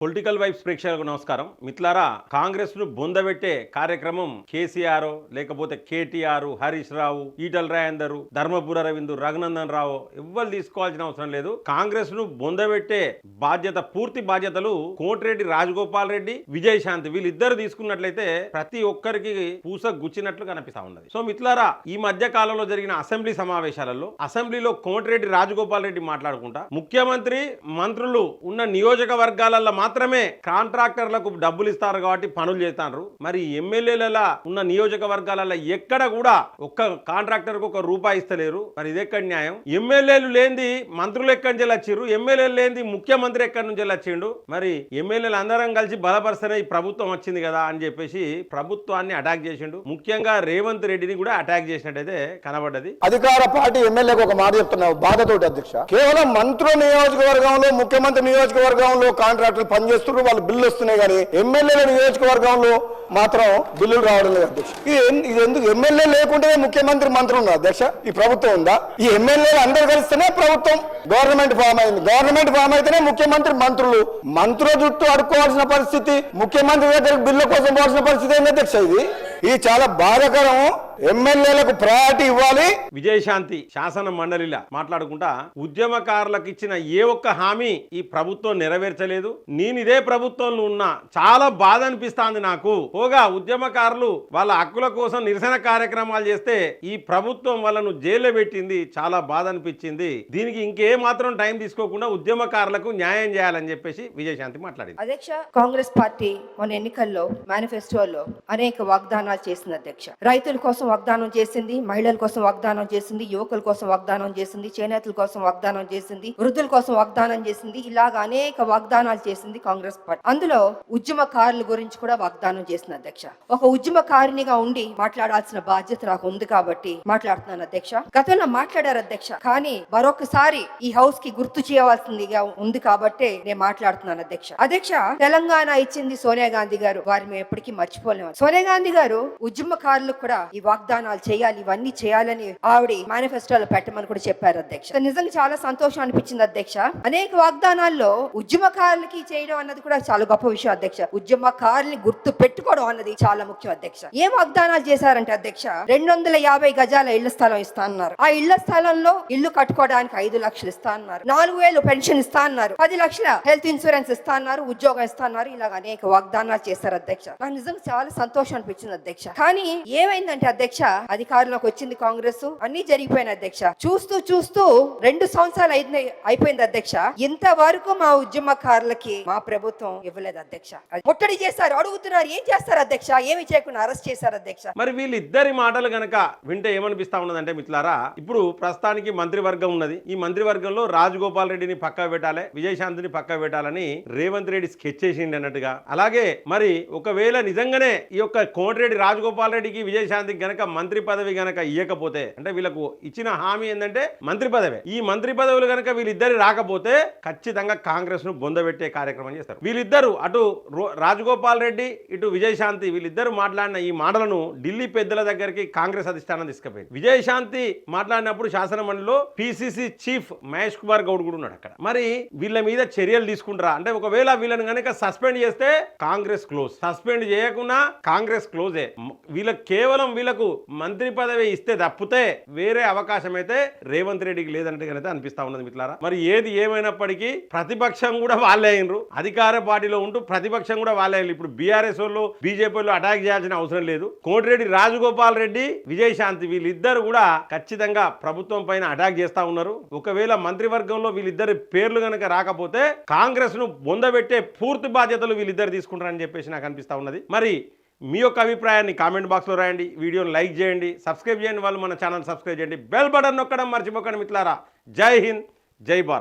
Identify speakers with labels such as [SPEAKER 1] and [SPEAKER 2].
[SPEAKER 1] Political vibes ప్రేక్షకులకు నమస్కారం. మిత్రులారా, కాంగ్రెస్ ను బొందబెట్టే కార్యక్రమం కేసీఆర్ లేకపోతే కేటీఆర్, హరీష్ రావు, ఈటల రాజేందర్, ధర్మపుర రవీంద్ర, రఘునందన్ రావు ఎవ్వరు తీసుకోవాల్సిన అవసరం లేదు. కాంగ్రెస్ ను బొందబెట్టే పూర్తి బాధ్యతలు కోటిరెడ్డి రాజగోపాల్ రెడ్డి, విజయశాంతి వీళ్ళిద్దరు తీసుకున్నట్లయితే ప్రతి ఒక్కరికి పూస గుచ్చినట్లు కనిపిస్తా ఉన్నది. సో మిత్రులారా, ఈ మధ్య కాలంలో జరిగిన అసెంబ్లీ సమావేశాలలో అసెంబ్లీలో కోటిరెడ్డి రాజగోపాల్ రెడ్డి మాట్లాడుకుంటా ముఖ్యమంత్రి మంత్రులు ఉన్న నియోజకవర్గాలలో మాత్రమే కాంట్రాక్టర్లకు డబ్బులు ఇస్తారు కాబట్టి పనులు చేస్తారు. మరి ఎమ్మెల్యేల ఉన్న నియోజకవర్గాలలో ఎక్కడ కూడా ఒక్క కాంట్రాక్టర్కు ఒక రూపాయి ఇస్తలేరు. మరి ఇది ఎక్కడ న్యాయం? ఎమ్మెల్యేలు లేనిది మంత్రులు ఎక్కడి నుంచి వచ్చారు, ఎమ్మెల్యేలు లేనిది ముఖ్యమంత్రి ఎక్కడి నుంచి వచ్చిండు. మరి ఎమ్మెల్యేలు అందరం కలిసి బలపరిస్తేనే ఈ ప్రభుత్వం వచ్చింది కదా అని చెప్పేసి ప్రభుత్వాన్ని అటాక్ చేసిండు. ముఖ్యంగా రేవంత్ రెడ్డిని కూడా అటాక్ చేసినట్టయితే కనబడ్డది.
[SPEAKER 2] అధికార పార్టీ ఎమ్మెల్యేకి ఒక మాట చెప్తున్నా బాధతోటి అధ్యక్ష, కేవలం మంత్రుల నియోజకవర్గంలో ముఖ్యమంత్రి నియోజకవర్గంలో కాంట్రాక్టర్లు పనిచేస్తున్నారు, వాళ్ళు బిల్లు వస్తున్నాయి. కానీ ఎమ్మెల్యేల నియోజకవర్గంలో మాత్రం బిల్లులు రావడం లేదు అధ్యక్ష. ఇది ఎందుకు? ఎమ్మెల్యే లేకుంటే ముఖ్యమంత్రి మంత్రులు ఉన్నారు అధ్యక్ష. ఈ ప్రభుత్వం ఉందా? ఈ ఎమ్మెల్యేలు అందరూ కలిస్తేనే ప్రభుత్వం గవర్నమెంట్ ఫామ్ అయింది. గవర్నమెంట్ ఫామ్ అయితేనే ముఖ్యమంత్రి మంత్రులు. మంత్రుల జుట్టు అడుక్కోవాల్సిన పరిస్థితి, ముఖ్యమంత్రి దగ్గర బిల్లు కోసం పోవాల్సిన పరిస్థితి ఏంటి అధ్యక్ష? ఇది చాలా బాధాకరం. ఎమ్మెల్యేలకు ప్రయారిటీ ఇవ్వాలి.
[SPEAKER 1] విజయశాంతి శాసన మండలిలా మాట్లాడుకుంటా ఉద్యమకారులకు ఇచ్చిన ఏ ఒక్క హామీ ఈ ప్రభుత్వం నెరవేర్చలేదు. నేను ఇదే ప్రభుత్వంలో ఉన్నా చాలా బాధ అనిపిస్తాంది నాకు. పోగా ఉద్యమకారులు వాళ్ళ హక్కుల కోసం నిరసన కార్యక్రమాలు చేస్తే ఈ ప్రభుత్వం వాళ్ళను జైల్లో పెట్టింది. చాలా బాధ అనిపించింది. దీనికి ఇంకే మాత్రం టైం తీసుకోకుండా ఉద్యమకారులకు న్యాయం చేయాలని చెప్పేసి విజయశాంతి మాట్లాడింది.
[SPEAKER 3] అధ్యక్ష, కాంగ్రెస్ పార్టీ మన ఎన్నికల్లో మేనిఫెస్టోలో అనేక వాగ్దానాలు చేసింది అధ్యక్ష. రైతుల కోసం వాగ్దానం చేసింది, మహిళల కోసం వాగ్దానం చేసింది, యువకుల కోసం వాగ్దానం చేసింది, చేనేతల కోసం వాగ్దానం చేసింది, వృద్ధుల కోసం వాగ్దానం చేసింది. ఇలాగ అనేక వాగ్దానాలు చేసింది కాంగ్రెస్ పార్టీ. అందులో ఉద్యమకారుల గురించి కూడా వాగ్దానం చేసింది అధ్యక్ష. ఒక ఉద్యమకారినిగా ఉండి మాట్లాడాల్సిన బాధ్యత నాకు ఉంది కాబట్టి మాట్లాడుతున్నాను అధ్యక్ష. గతంలో మాట్లాడారు అధ్యక్ష, కానీ మరొకసారి ఈ హౌస్ కి గుర్తు చేయవలసిందిగా ఉంది కాబట్టి నేను మాట్లాడుతున్నాను అధ్యక్ష. అధ్యక్ష, తెలంగాణ ఇచ్చింది సోనియా గాంధీ గారు, వారి మేము ఎప్పటికీ మర్చిపోలేము. సోనియా గాంధీ గారు ఉద్యమకారులకు కూడా ఈ వాగ్దానాలు చేయాలి, ఇవన్నీ చేయాలని ఆవిడ మేనిఫెస్టోలో పెట్టమని కూడా చెప్పారు అధ్యక్ష. నిజంగా చాలా సంతోషం అనిపించింది అధ్యక్ష. అనేక వాగ్దానాల్లో ఉద్యమకారులకి చేయడం అన్నది కూడా చాలా గొప్ప విషయం అధ్యక్ష. ఉద్యమకారుల్ని గుర్తు పెట్టుకోవడం అన్నది చాలా ముఖ్యం అధ్యక్ష. ఏం వాగ్దానాలు చేశారంటే అధ్యక్ష, 250 గజాల ఇళ్ల స్థలం ఇస్తా అన్నారు. ఆ ఇళ్ల స్థలంలో ఇల్లు కట్టుకోవడానికి 5 లక్షలు ఇస్తా అన్నారు. 4,000 పెన్షన్ ఇస్తా అన్నారు. 10 లక్షల హెల్త్ ఇన్సూరెన్స్ ఇస్తా అన్నారు. ఉద్యోగం ఇస్తా అన్నారు. ఇలాగ అనేక వాగ్దానాలు చేశారు అధ్యక్ష. నాకు నిజంగా చాలా సంతోషం అనిపించింది అధ్యక్ష. కానీ ఏమైందంటే అధ్యక్ష, అధికారంలోకి వచ్చింది కాంగ్రెస్, అన్ని జరిగిపోయిన అధ్యక్ష. చూస్తూ చూస్తూ 2 సంవత్సరాలు అయిపోయింది అధ్యక్ష. ఇంతవరకు మా ఉద్యమకారులకి మా ప్రభుత్వం ఇవ్వలేదు అధ్యక్ష. ముట్టడి చేశారు, అడుగుతున్నారు, ఏం చేస్తారు అధ్యక్ష? ఏమి చేయకుండా అరెస్ట్ చేశారు అధ్యక్ష.
[SPEAKER 1] మరి వీళ్ళిద్దరి మాటలు గనక వింటే ఏమనిపిస్తా ఉన్నదంటే మిత్రులారా, ఇప్పుడు ప్రస్తుతానికి మంత్రివర్గం ఉన్నది. ఈ మంత్రివర్గంలో రాజగోపాల్ రెడ్డిని పక్కా పెట్టాలి, విజయశాంతిని పక్కా పెట్టాలని రేవంత్ రెడ్డి స్కెచ్ చేసిండి అన్నట్టుగా. అలాగే మరి ఒకవేళ నిజంగానే ఈ యొక్క కోటిరెడ్డి రాజగోపాల్ రెడ్డికి, విజయశాంతికి గనక మంత్రి పదవి గనక ఇవ్వకపోతే, అంటే వీళ్ళకు ఇచ్చిన హామీ ఏంటంటే మంత్రి పదవి, ఈ మంత్రి పదవులు గనక వీళ్ళిద్దరు రాకపోతే ఖచ్చితంగా కాంగ్రెస్ ను బొందబెట్టే కార్యక్రమం చేస్తారు. వీళ్ళిద్దరు అటు రాజగోపాల్ రెడ్డి, ఇటు విజయశాంతి వీళ్ళిద్దరు మాట్లాడిన ఈ మాటలను ఢిల్లీ పెద్దల దగ్గరికి కాంగ్రెస్ అధిష్టానం తీసుకుపోయింది. విజయశాంతి మాట్లాడినప్పుడు శాసన మండలిలో పిసిసి చీఫ్ మహేష్ కుమార్ గౌడ్ కూడా ఉన్నాడు అక్కడ. మరి వీళ్ళ మీద చర్యలు తీసుకుంటారా అంటే, ఒకవేళ వీళ్ళని గనక సస్పెండ్ చేస్తే కాంగ్రెస్ క్లోజ్, సస్పెండ్ చేయకుండా కాంగ్రెస్ క్లోజే. కేవలం వీళ్ళకు మంత్రి పదవి ఇస్తే తప్పితే వేరే అవకాశం అయితే రేవంత్ రెడ్డికి లేదన్నట్టుగానైతే అనిపిస్తా ఉన్నది మిత్రులారా. మరి ఏది ఏమైనప్పటికీ ప్రతిపక్షం కూడా వాళ్ళే అయినరు, అధికార పార్టీలో ఉంటూ ప్రతిపక్షం కూడా వాళ్ళే అయినరు. ఇప్పుడు బీఆర్ఎస్ వాళ్ళు, బీజేపీ వాళ్ళు అటాక్ చేయాల్సిన అవసరం లేదు. కోటిరెడ్డి రాజగోపాల్ రెడ్డి, విజయశాంతి వీళ్ళిద్దరు కూడా ఖచ్చితంగా ప్రభుత్వం పైన అటాక్ చేస్తా ఉన్నారు. ఒకవేళ మంత్రివర్గంలో వీళ్ళిద్దరి పేర్లు గనక రాకపోతే కాంగ్రెస్ ను బొందబెట్టే పూర్తి బాధ్యతలు వీళ్ళిద్దరు తీసుకుంటారని చెప్పేసి నాకు అనిపిస్తా ఉన్నది. మరి మీ యొక్క అభిప్రాయాన్ని కామెంట్ బాక్స్లో రాయండి, వీడియోని లైక్ చేయండి, సబ్స్క్రైబ్ చేయండి, వాళ్ళు మన ఛానల్ సబ్స్క్రైబ్ చేయండి, బెల్ బటన్ నొక్కడం మర్చిపోకండి మిత్రులారా. జై హింద్, జై భారత్.